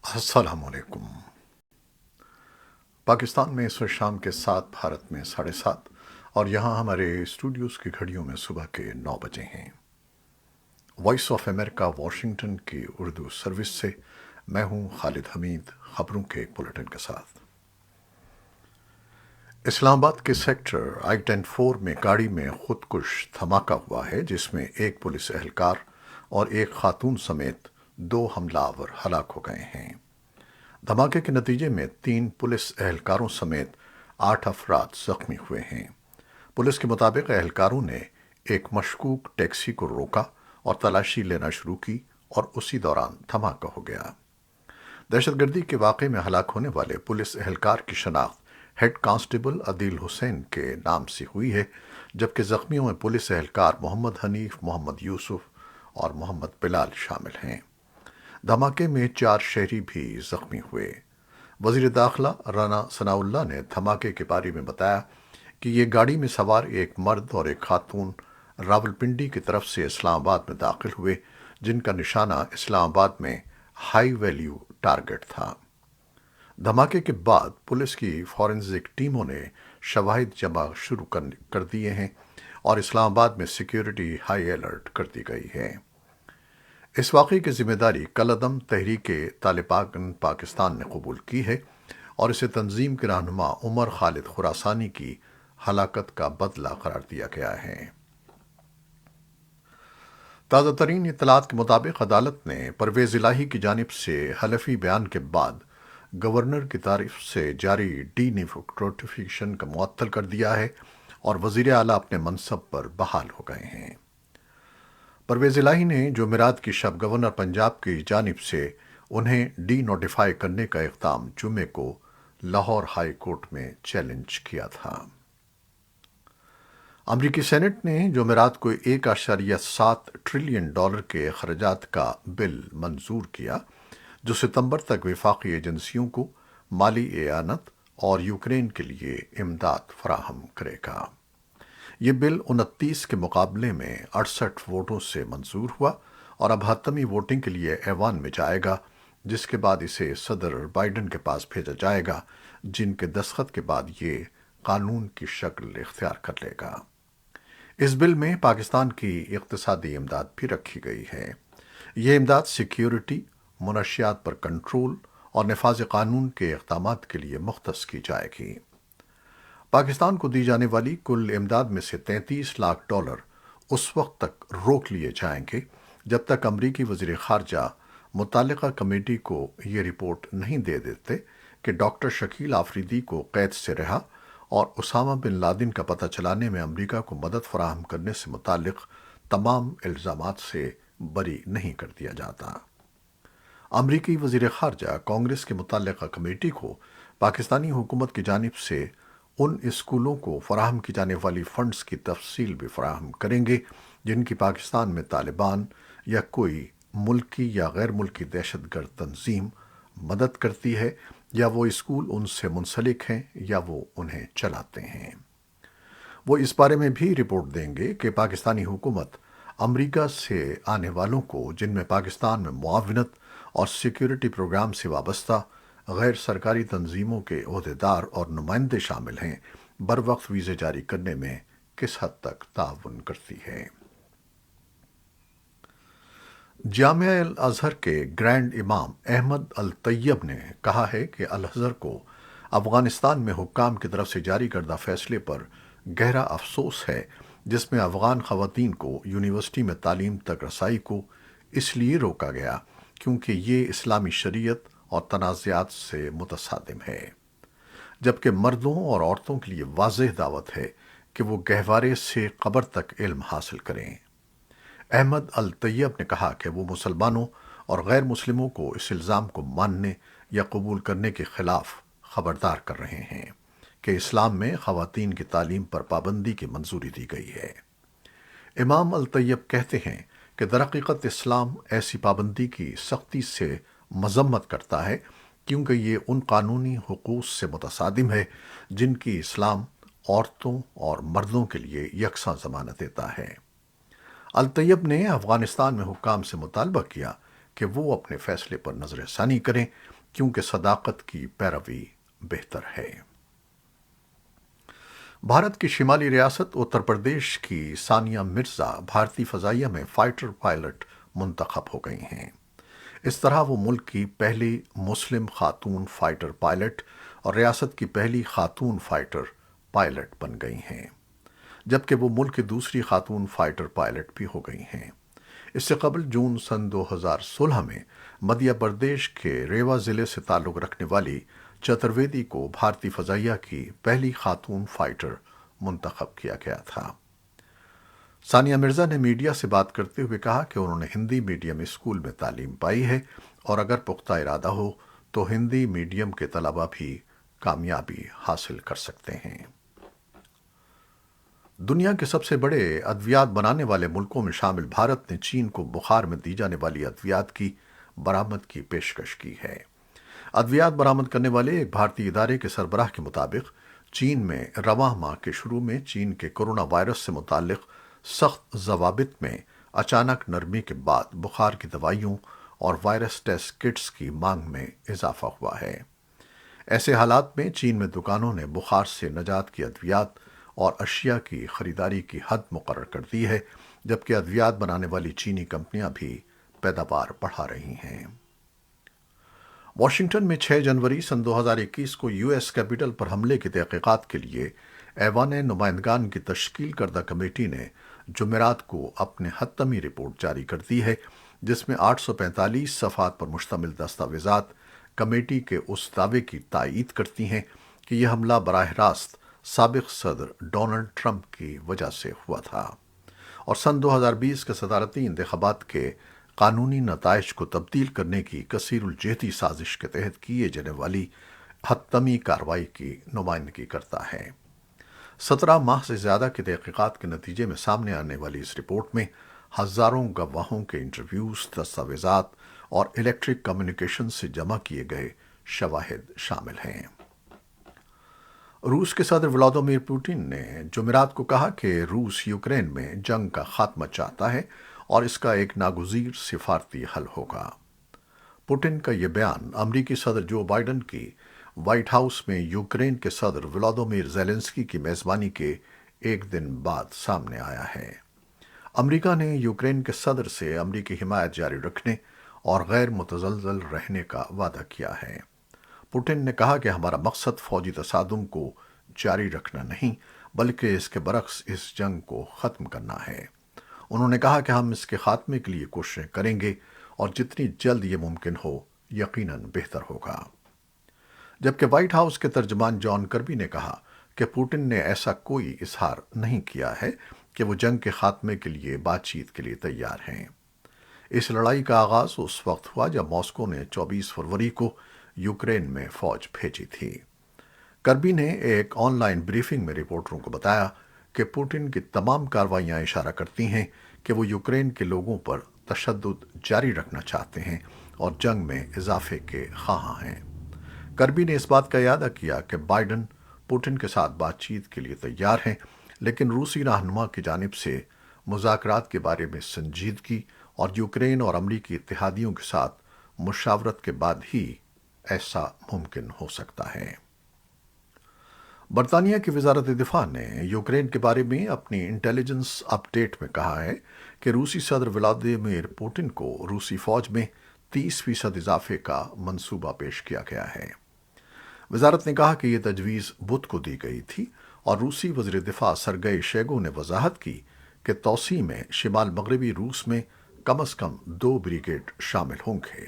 السلام علیکم۔ پاکستان میں اس وقت شام کے 7، بھارت میں 7:30، اور یہاں ہمارے اسٹوڈیوز کی گھڑیوں میں صبح کے 9 بجے ہیں۔ وائس آف امریکہ واشنگٹن کی اردو سروس سے میں ہوں خالد حمید، خبروں کے ایک بلیٹن کے ساتھ۔ اسلام آباد کے سیکٹر I-10-4 میں گاڑی میں خودکش دھماکہ ہوا ہے، جس میں ایک پولیس اہلکار اور ایک خاتون سمیت 2 حملہ آور ہلاک ہو گئے ہیں۔ دھماکے کے نتیجے میں 3 پولیس اہلکاروں سمیت 8 افراد زخمی ہوئے ہیں۔ پولیس کے مطابق اہلکاروں نے ایک مشکوک ٹیکسی کو روکا اور تلاشی لینا شروع کی اور اسی دوران دھماکہ ہو گیا۔ دہشت گردی کے واقعے میں ہلاک ہونے والے پولیس اہلکار کی شناخت ہیڈ کانسٹیبل عدیل حسین کے نام سے ہوئی ہے، جبکہ زخمیوں میں پولیس اہلکار محمد حنیف، محمد یوسف اور محمد بلال شامل ہیں۔ دھماکے میں 4 شہری بھی زخمی ہوئے۔ وزیر داخلہ رانا ثناء اللہ نے دھماکے کے بارے میں بتایا کہ یہ گاڑی میں سوار ایک مرد اور ایک خاتون راولپنڈی کی طرف سے اسلام آباد میں داخل ہوئے، جن کا نشانہ اسلام آباد میں ہائی ویلیو ٹارگٹ تھا۔ دھماکے کے بعد پولیس کی فورنزک ٹیموں نے شواہد جمع شروع کر دیے ہیں اور اسلام آباد میں سیکیورٹی ہائی الرٹ کر دی گئی ہے۔ اس واقعے کی ذمہ داری کالعدم تحریک طالبان پاکستان نے قبول کی ہے اور اسے تنظیم کے رہنما عمر خالد خراسانی کی ہلاکت کا بدلہ قرار دیا گیا ہے۔ تازہ ترین اطلاعات کے مطابق عدالت نے پرویز الہی کی جانب سے حلفی بیان کے بعد گورنر کی طرف سے جاری ڈی نوٹیفیکیشن کا معطل کر دیا ہے اور وزیر اعلیٰ اپنے منصب پر بحال ہو گئے ہیں۔ پرویز الہی نے جمعرات کی شب گورنر پنجاب کی جانب سے انہیں ڈی نوٹیفائی کرنے کا اقدام جمعے کو لاہور ہائی کورٹ میں چیلنج کیا تھا۔ امریکی سینٹ نے جمعرات کو $1.7 ٹریلین کے اخراجات کا بل منظور کیا، جو ستمبر تک وفاقی ایجنسیوں کو مالی اعانت اور یوکرین کے لیے امداد فراہم کرے گا۔ یہ بل 29 کے مقابلے میں 68 ووٹوں سے منظور ہوا اور اب حتمی ووٹنگ کے لیے ایوان میں جائے گا، جس کے بعد اسے صدر بائیڈن کے پاس بھیجا جائے گا، جن کے دستخط کے بعد یہ قانون کی شکل اختیار کر لے گا۔ اس بل میں پاکستان کی اقتصادی امداد بھی رکھی گئی ہے۔ یہ امداد سیکیورٹی، منشیات پر کنٹرول اور نفاذ قانون کے اقدامات کے لیے مختص کی جائے گی۔ پاکستان کو دی جانے والی کل امداد میں سے $33 لاکھ اس وقت تک روک لیے جائیں گے جب تک امریکی وزیر خارجہ متعلقہ کمیٹی کو یہ رپورٹ نہیں دے دیتے کہ ڈاکٹر شکیل آفریدی کو قید سے رہا اور اسامہ بن لادن کا پتہ چلانے میں امریکہ کو مدد فراہم کرنے سے متعلق تمام الزامات سے بری نہیں کر دیا جاتا۔ امریکی وزیر خارجہ کانگریس کے متعلقہ کمیٹی کو پاکستانی حکومت کی جانب سے ان اسکولوں کو فراہم کی جانے والی فنڈز کی تفصیل بھی فراہم کریں گے جن کی پاکستان میں طالبان یا کوئی ملکی یا غیر ملکی دہشت گرد تنظیم مدد کرتی ہے، یا وہ اسکول ان سے منسلک ہیں یا وہ انہیں چلاتے ہیں۔ وہ اس بارے میں بھی رپورٹ دیں گے کہ پاکستانی حکومت امریکہ سے آنے والوں کو، جن میں پاکستان میں معاونت اور سیکیورٹی پروگرام سے وابستہ غیر سرکاری تنظیموں کے عہدیدار اور نمائندے شامل ہیں، بروقت ویزے جاری کرنے میں کس حد تک تعاون کرتی ہے۔ جامعہ الازہر کے گرینڈ امام احمد الطیب نے کہا ہے کہ الازہر کو افغانستان میں حکام کی طرف سے جاری کردہ فیصلے پر گہرا افسوس ہے، جس میں افغان خواتین کو یونیورسٹی میں تعلیم تک رسائی کو اس لیے روکا گیا کیونکہ یہ اسلامی شریعت اور تنازعات سے متصادم ہے، جبکہ مردوں اور عورتوں کے لیے واضح دعوت ہے کہ وہ گہوارے سے قبر تک علم حاصل کریں۔ احمد الطیب نے کہا کہ وہ مسلمانوں اور غیر مسلموں کو اس الزام کو ماننے یا قبول کرنے کے خلاف خبردار کر رہے ہیں کہ اسلام میں خواتین کی تعلیم پر پابندی کی منظوری دی گئی ہے۔ امام الطیب کہتے ہیں کہ درحقیقت اسلام ایسی پابندی کی سختی سے مذمت کرتا ہے کیونکہ یہ ان قانونی حقوق سے متصادم ہے جن کی اسلام عورتوں اور مردوں کے لیے یکساں ضمانت دیتا ہے۔ الطیب نے افغانستان میں حکام سے مطالبہ کیا کہ وہ اپنے فیصلے پر نظر ثانی کریں، کیونکہ صداقت کی پیروی بہتر ہے۔ بھارت کی شمالی ریاست اتر پردیش کی ثانیہ مرزا بھارتی فضائیہ میں فائٹر پائلٹ منتخب ہو گئی ہیں۔ اس طرح وہ ملک کی پہلی مسلم خاتون فائٹر پائلٹ اور ریاست کی پہلی خاتون فائٹر پائلٹ بن گئی ہیں، جبکہ وہ ملک کی دوسری خاتون فائٹر پائلٹ بھی ہو گئی ہیں۔ اس سے قبل جون سن 2016 میں مدھیہ پردیش کے ریوا ضلع سے تعلق رکھنے والی چترویدی کو بھارتی فضائیہ کی پہلی خاتون فائٹر منتخب کیا گیا تھا۔ ثانیہ مرزا نے میڈیا سے بات کرتے ہوئے کہا کہ انہوں نے ہندی میڈیم اسکول میں تعلیم پائی ہے اور اگر پختہ ارادہ ہو تو ہندی میڈیم کے طلبہ بھی کامیابی حاصل کر سکتے ہیں۔ دنیا کے سب سے بڑے ادویات بنانے والے ملکوں میں شامل بھارت نے چین کو بخار میں دی جانے والی ادویات کی برآمد کی پیشکش کی ہے۔ ادویات برآمد کرنے والے ایک بھارتی ادارے کے سربراہ کے مطابق چین میں رواں ماہ کے شروع میں چین کے کورونا وائرس سے متعلق سخت ضوابط میں اچانک نرمی کے بعد بخار کی دوائیوں اور وائرس ٹیسٹ کٹس کی مانگ میں اضافہ ہوا ہے۔ ایسے حالات میں چین میں دکانوں نے بخار سے نجات کی ادویات اور اشیاء کی خریداری کی حد مقرر کر دی ہے، جبکہ ادویات بنانے والی چینی کمپنیاں بھی پیداوار بڑھا رہی ہیں۔ واشنگٹن میں 6 جنوری سن 2021 کو یو ایس کیپٹل پر حملے کی تحقیقات کے لیے ایوان نمائندگان کی تشکیل کردہ کمیٹی نے جمعرات کو اپنے حتمی رپورٹ جاری کر دی ہے، جس میں 845 صفحات پر مشتمل دستاویزات کمیٹی کے اس دعوے کی تائید کرتی ہیں کہ یہ حملہ براہ راست سابق صدر ڈونلڈ ٹرمپ کی وجہ سے ہوا تھا اور سن 2020 کے صدارتی انتخابات کے قانونی نتائج کو تبدیل کرنے کی کثیر الجہتی سازش کے تحت کیے جانے والی حتمی کارروائی کی نمائندگی کرتا ہے۔ 17 ماہ سے زیادہ کی تحقیقات کے نتیجے میں سامنے آنے والی اس رپورٹ میں ہزاروں گواہوں کے انٹرویوز، دستاویزات اور الیکٹرک کمیونیکیشن سے جمع کیے گئے شواہد شامل ہیں۔ روس کے صدر ولادیمیر پوٹن نے جمعرات کو کہا کہ روس یوکرین میں جنگ کا خاتمہ چاہتا ہے اور اس کا ایک ناگزیر سفارتی حل ہوگا۔ پوٹن کا یہ بیان امریکی صدر جو بائیڈن کی وائٹ ہاؤس میں یوکرین کے صدر ولادیمیر زیلنسکی کی میزبانی کے ایک دن بعد سامنے آیا ہے۔ امریکہ نے یوکرین کے صدر سے امریکی حمایت جاری رکھنے اور غیر متزلزل رہنے کا وعدہ کیا ہے۔ پوٹن نے کہا کہ ہمارا مقصد فوجی تصادم کو جاری رکھنا نہیں، بلکہ اس کے برعکس اس جنگ کو ختم کرنا ہے۔ انہوں نے کہا کہ ہم اس کے خاتمے کے لیے کوششیں کریں گے اور جتنی جلد یہ ممکن ہو یقیناً بہتر ہوگا۔ جبکہ وائٹ ہاؤس کے ترجمان جان کربی نے کہا کہ پوٹن نے ایسا کوئی اظہار نہیں کیا ہے کہ وہ جنگ کے خاتمے کے لیے بات چیت کے لیے تیار ہیں۔ اس لڑائی کا آغاز اس وقت ہوا جب ماسکو نے 24 فروری کو یوکرین میں فوج بھیجی تھی۔ کربی نے ایک آن لائن بریفنگ میں رپورٹروں کو بتایا کہ پوٹن کی تمام کارروائیاں اشارہ کرتی ہیں کہ وہ یوکرین کے لوگوں پر تشدد جاری رکھنا چاہتے ہیں اور جنگ میں اضافے کے خواہاں ہیں۔ کربی نے اس بات کا اعادہ کیا کہ بائیڈن پوٹن کے ساتھ بات چیت کے لیے تیار ہیں، لیکن روسی رہنما کی جانب سے مذاکرات کے بارے میں سنجیدگی اور یوکرین اور امریکی اتحادیوں کے ساتھ مشاورت کے بعد ہی ایسا ممکن ہو سکتا ہے۔ برطانیہ کی وزارت دفاع نے یوکرین کے بارے میں اپنی انٹیلیجنس اپ ڈیٹ میں کہا ہے کہ روسی صدر ولادیمیر پوٹن کو روسی فوج میں 30% اضافے کا منصوبہ پیش کیا گیا ہے۔ وزارت نے کہا کہ یہ تجویز بدھ کو دی گئی تھی اور روسی وزیر دفاع سرگئی شیگو نے وضاحت کی کہ توسیع میں شمال مغربی روس میں کم از کم 2 بریگیڈ شامل ہوں گے۔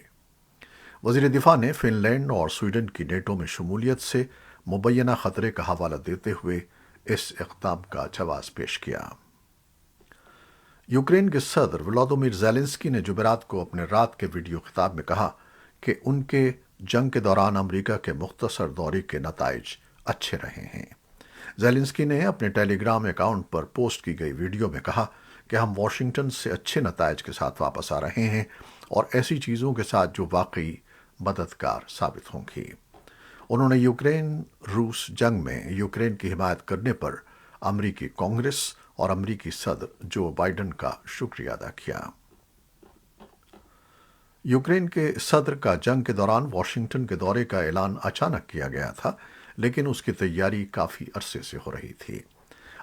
وزیر دفاع نے فن لینڈ اور سویڈن کی نیٹو میں شمولیت سے مبینہ خطرے کا حوالہ دیتے ہوئے اس اقدام کا جواز پیش کیا۔ یوکرین کے صدر ولادیمیر زیلنسکی نے جمعرات کو اپنے رات کے ویڈیو خطاب میں کہا کہ ان کے جنگ کے دوران امریکہ کے مختصر دورے کے نتائج اچھے رہے ہیں۔ زیلنسکی نے اپنے ٹیلی گرام اکاؤنٹ پر پوسٹ کی گئی ویڈیو میں کہا کہ ہم واشنگٹن سے اچھے نتائج کے ساتھ واپس آ رہے ہیں اور ایسی چیزوں کے ساتھ جو واقعی مددگار ثابت ہوں گی۔ انہوں نے یوکرین روس جنگ میں یوکرین کی حمایت کرنے پر امریکی کانگریس اور امریکی صدر جو بائیڈن کا شکریہ ادا کیا۔ یوکرین کے صدر کا جنگ کے دوران واشنگٹن کے دورے کا اعلان اچانک کیا گیا تھا، لیکن اس کی تیاری کافی عرصے سے ہو رہی تھی۔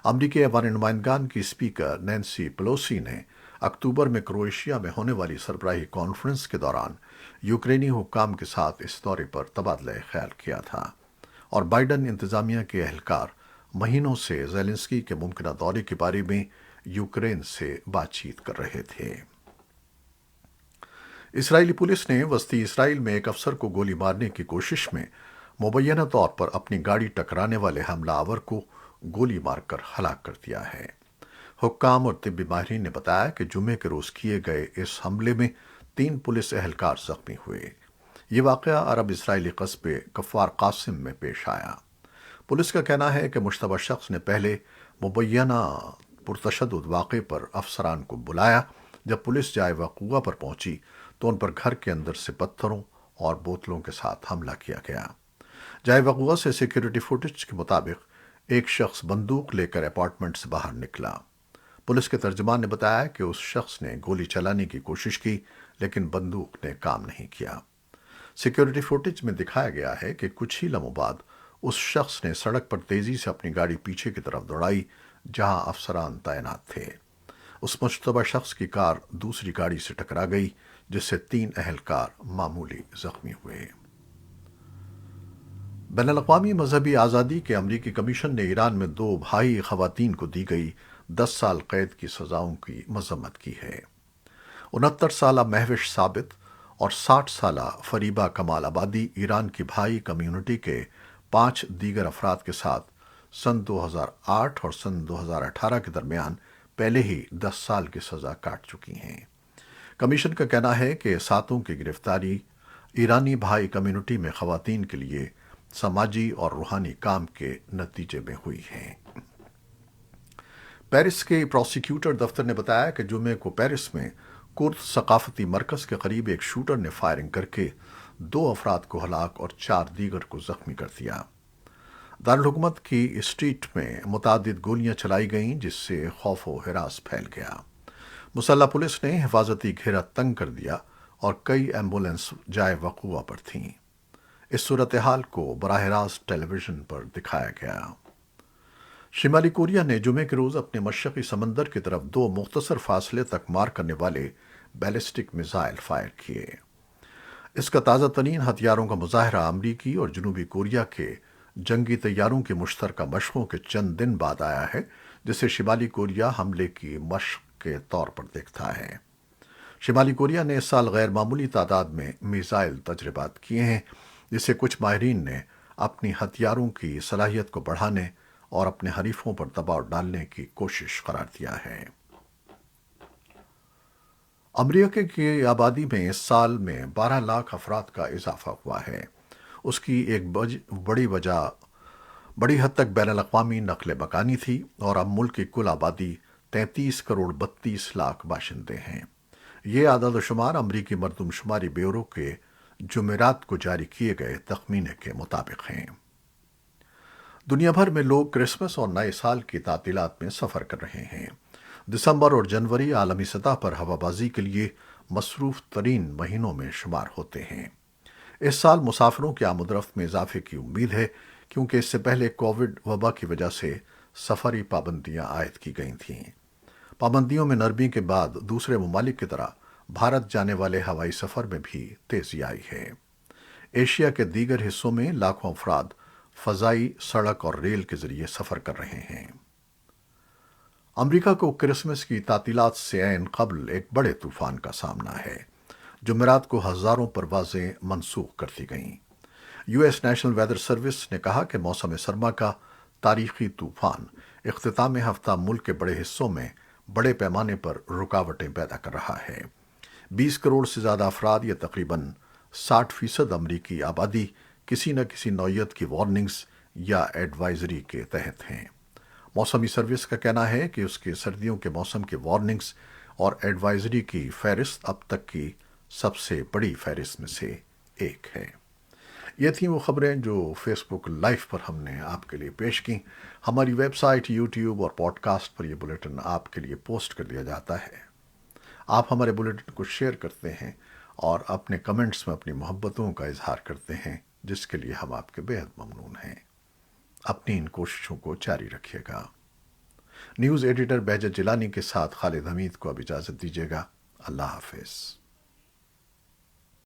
امریکی ایوان نمائندگان کی اسپیکر نینسی پیلوسی نے اکتوبر میں کروشیا میں ہونے والی سربراہی کانفرنس کے دوران یوکرینی حکام کے ساتھ اس دورے پر تبادلہ خیال کیا تھا، اور بائیڈن انتظامیہ کے اہلکار مہینوں سے زیلنسکی کے ممکنہ دورے کے بارے میں یوکرین سے بات چیت کر رہے تھے۔ اسرائیلی پولیس نے وسطی اسرائیل میں ایک افسر کو گولی مارنے کی کوشش میں مبینہ طور پر اپنی گاڑی ٹکرانے والے حملہ آور کو گولی مار کر ہلاک کر دیا ہے۔ حکام اور طبی ماہرین نے بتایا کہ جمعے کے روز کیے گئے اس حملے میں 3 پولیس اہلکار زخمی ہوئے۔ یہ واقعہ عرب اسرائیلی قصبے کفار قاسم میں پیش آیا۔ پولیس کا کہنا ہے کہ مشتبہ شخص نے پہلے مبینہ پرتشدد واقعے پر افسران کو بلایا۔ جب پولیس جائے وقوعہ پر پہنچی تو ان پر گھر کے اندر سے پتھروں اور بوتلوں کے ساتھ حملہ کیا گیا۔ جائے وقوعہ سے سیکیورٹی فوٹیج کے مطابق ایک شخص بندوق لے کر اپارٹمنٹ سے باہر نکلا۔ پولیس کے ترجمان نے بتایا کہ اس شخص نے گولی چلانے کی کوشش کی، لیکن بندوق نے کام نہیں کیا۔ سیکیورٹی فوٹیج میں دکھایا گیا ہے کہ کچھ ہی لمحوں بعد اس شخص نے سڑک پر تیزی سے اپنی گاڑی پیچھے کی طرف دوڑائی جہاں افسران تعینات تھے۔ اس مشتبہ شخص کی کار دوسری گاڑی سے ٹکرا گئی، جس سے 3 اہلکار معمولی زخمی ہوئے۔ بین الاقوامی مذہبی آزادی کے امریکی کمیشن نے ایران میں 2 بھائی خواتین کو دی گئی 10 سال قید کی سزاؤں کی مذمت کی ہے۔ 69 سالہ مہوش ثابت اور 60 سالہ فریبہ کمال آبادی ایران کی بھائی کمیونٹی کے 5 دیگر افراد کے ساتھ سن 2008 اور سن 2018 کے درمیان پہلے ہی 10 سال کی سزا کاٹ چکی ہیں۔ کمیشن کا کہنا ہے کہ ساتوں کی گرفتاری ایرانی بھائی کمیونٹی میں خواتین کے لیے سماجی اور روحانی کام کے نتیجے میں ہوئی ہیں۔ پیرس کے پروسیکیوٹر دفتر نے بتایا کہ جمعے کو پیرس میں کرد ثقافتی مرکز کے قریب ایک شوٹر نے فائرنگ کر کے 2 افراد کو ہلاک اور 4 دیگر کو زخمی کر دیا۔ دارالحکومت کی اسٹریٹ میں متعدد گولیاں چلائی گئیں، جس سے خوف و ہراس پھیل گیا۔ مسلح پولیس نے حفاظتی گھیرا تنگ کر دیا اور کئی ایمبولینس جائے وقوعہ پر تھیں۔ اس صورتحال کو براہ راست ٹیلی ویژن پر دکھایا گیا۔ شمالی کوریا نے جمعے کے روز اپنے مشرقی سمندر کی طرف 2 مختصر فاصلے تک مار کرنے والے بیلسٹک میزائل فائر کیے۔ اس کا تازہ ترین ہتھیاروں کا مظاہرہ امریکی اور جنوبی کوریا کے جنگی طیاروں کی مشترکہ مشقوں کے چند دن بعد آیا ہے، جسے شمالی کوریا حملے کی مشق کے طور پر دیکھتا ہے۔ شمالی کوریا نے اس سال غیر معمولی تعداد میں میزائل تجربات کیے ہیں، جسے کچھ ماہرین نے اپنی ہتھیاروں کی صلاحیت کو بڑھانے اور اپنے حریفوں پر دباؤ ڈالنے کی کوشش قرار دیا ہے۔ امریکہ کی آبادی میں اس سال میں 12 لاکھ افراد کا اضافہ ہوا ہے۔ اس کی ایک بڑی حد تک بین الاقوامی نقل مکانی تھی، اور اب ملک کی کل آبادی 33 کروڑ 32 لاکھ باشندے ہیں۔ یہ اعداد و شمار امریکی مردم شماری بیورو کے جمعرات کو جاری کیے گئے تخمینے کے مطابق ہیں۔ دنیا بھر میں لوگ کرسمس اور نئے سال کی تعطیلات میں سفر کر رہے ہیں۔ دسمبر اور جنوری عالمی سطح پر ہوا بازی کے لیے مصروف ترین مہینوں میں شمار ہوتے ہیں۔ اس سال مسافروں کی آمد و رفت میں اضافے کی امید ہے، کیونکہ اس سے پہلے کووڈ وبا کی وجہ سے سفری پابندیاں عائد کی گئی تھیں۔ پابندیوں میں نرمی کے بعد دوسرے ممالک کی طرح بھارت جانے والے ہوائی سفر میں بھی تیزی آئی ہے۔ ایشیا کے دیگر حصوں میں لاکھوں افراد فضائی، سڑک اور ریل کے ذریعے سفر کر رہے ہیں۔ امریکہ کو کرسمس کی تعطیلات سے عین قبل ایک بڑے طوفان کا سامنا ہے۔ جمعرات کو ہزاروں پروازیں منسوخ کر دی گئیں۔ U S national weather service نے کہا کہ موسم سرما کا تاریخی طوفان اختتام ہفتہ ملک کے بڑے حصوں میں بڑے پیمانے پر رکاوٹیں پیدا کر رہا ہے۔ 20 کروڑ سے زیادہ افراد یا تقریباً 60% امریکی آبادی کسی نہ کسی نوعیت کی وارننگز یا ایڈوائزری کے تحت ہیں۔ موسمی سروس کا کہنا ہے کہ اس کے سردیوں کے موسم کی وارننگز اور ایڈوائزری کی فہرست اب تک کی سب سے بڑی فہرست میں سے ایک ہے۔ یہ تھیں وہ خبریں جو فیس بک لائیو پر ہم نے آپ کے لیے پیش کیں۔ ہماری ویب سائٹ، یوٹیوب اور پوڈ کاسٹ پر یہ بلیٹن آپ کے لیے پوسٹ کر دیا جاتا ہے۔ آپ ہمارے بلیٹن کو شیئر کرتے ہیں اور اپنے کمنٹس میں اپنی محبتوں کا اظہار کرتے ہیں، جس کے لیے ہم آپ کے بےحد ممنون ہیں۔ اپنی ان کوششوں کو جاری رکھیے گا۔ نیوز ایڈیٹر بہجت جیلانی کے ساتھ خالد حمید کو اب اجازت دیجیے گا۔ اللہ حافظ۔